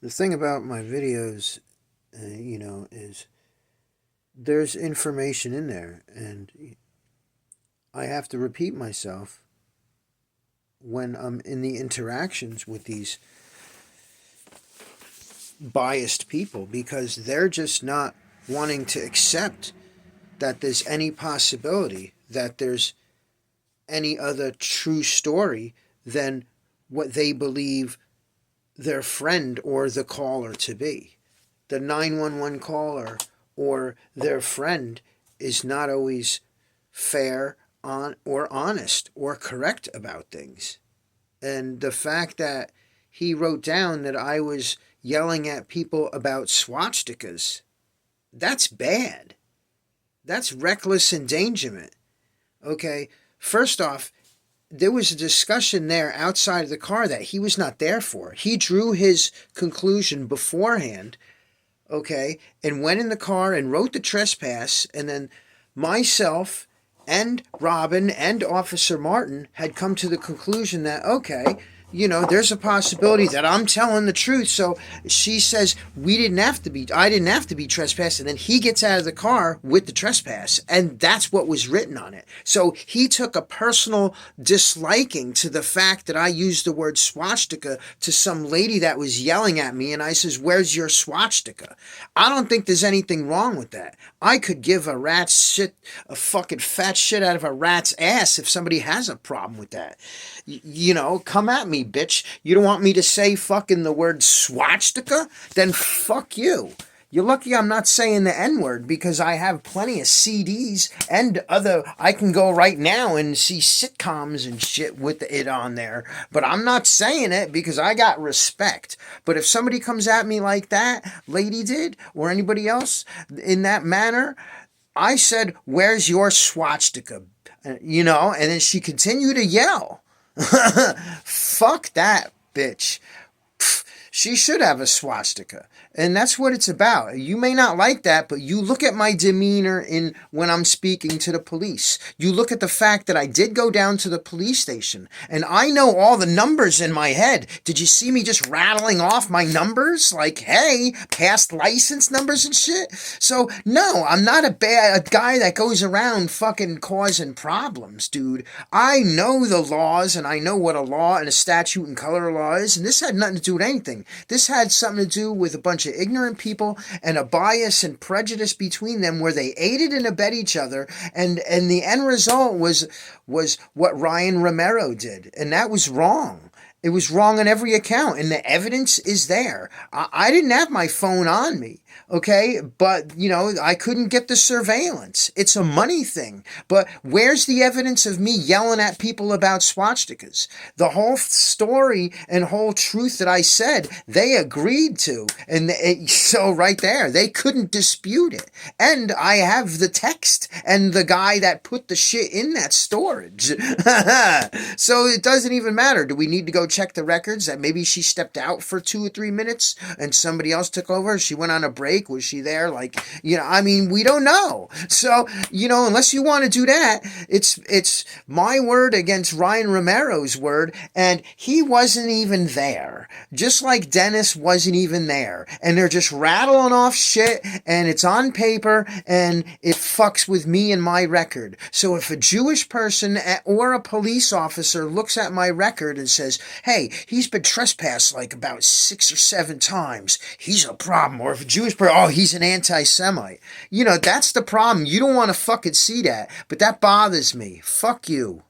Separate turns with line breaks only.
The thing about my videos, is there's information in there, and I have to repeat myself when I'm in the interactions with these biased people because they're just not wanting to accept that there's any possibility that there's any other true story than what they believe their friend or the caller to be. The 911 caller or their friend is not always fair on or honest or correct about things. And the fact that he wrote down that I was yelling at people about swastikas, that's bad. That's reckless endangerment. Okay, first off, there was a discussion there outside of the car that he was not there for. He drew his conclusion beforehand, okay, and went in the car and wrote the trespass, and then myself and Robin and Officer Martin had come to the conclusion that, okay, there's a possibility that I'm telling the truth. So she says I didn't have to be trespassed. And then he gets out of the car with the trespass. And that's what was written on it. So he took a personal disliking to the fact that I used the word swastika to some lady that was yelling at me. And I says, "Where's your swastika?" I don't think there's anything wrong with that. I could give a fucking fat shit out of a rat's ass if somebody has a problem with that. Come at me, bitch. You don't want me to say fucking the word swastika? Then fuck you. You're lucky I'm not saying the N-word because I have plenty of CDs and I can go right now and see sitcoms and shit with it on there. But I'm not saying it because I got respect. But if somebody comes at me like that, lady did, or anybody else in that manner, I said, "Where's your swastika?" And then she continued to yell. Fuck that bitch. She should have a swastika. And that's what it's about. You may not like that, but you look at my demeanor when I'm speaking to the police. You look at the fact that I did go down to the police station and I know all the numbers in my head. Did you see me just rattling off my numbers? Like, hey, past license numbers and shit? So, no, I'm not a guy that goes around fucking causing problems, dude. I know the laws and I know what a law and a statute and color law is, and this had nothing to do with anything. This had something to do with a bunch of ignorant people and a bias and prejudice between them where they aided and abetted each other, and the end result was what Ryan Romero did, and that was wrong. It was wrong on every account, and the evidence is there. I didn't have my phone on me, okay? But, I couldn't get the surveillance. It's a money thing. But where's the evidence of me yelling at people about swastikas? The whole story and whole truth that I said, they agreed to. And so right there, they couldn't dispute it. And I have the text and the guy that put the shit in that storage. So it doesn't even matter. Do we need to go check the records that maybe she stepped out for 2 or 3 minutes and somebody else took over? She went on a break. Was she there? We don't know. So, unless you want to do that, it's my word against Ryan Romero's word, and he wasn't even there. Just like Dennis wasn't even there. And they're just rattling off shit, and it's on paper, and it fucks with me and my record. So if a Jewish person or a police officer looks at my record and says, "Hey, he's been trespassed like about 6 or 7 times. He's a problem." Or if a Jewish person, "Oh, he's an anti-Semite." That's the problem. You don't want to fucking see that. But that bothers me. Fuck you.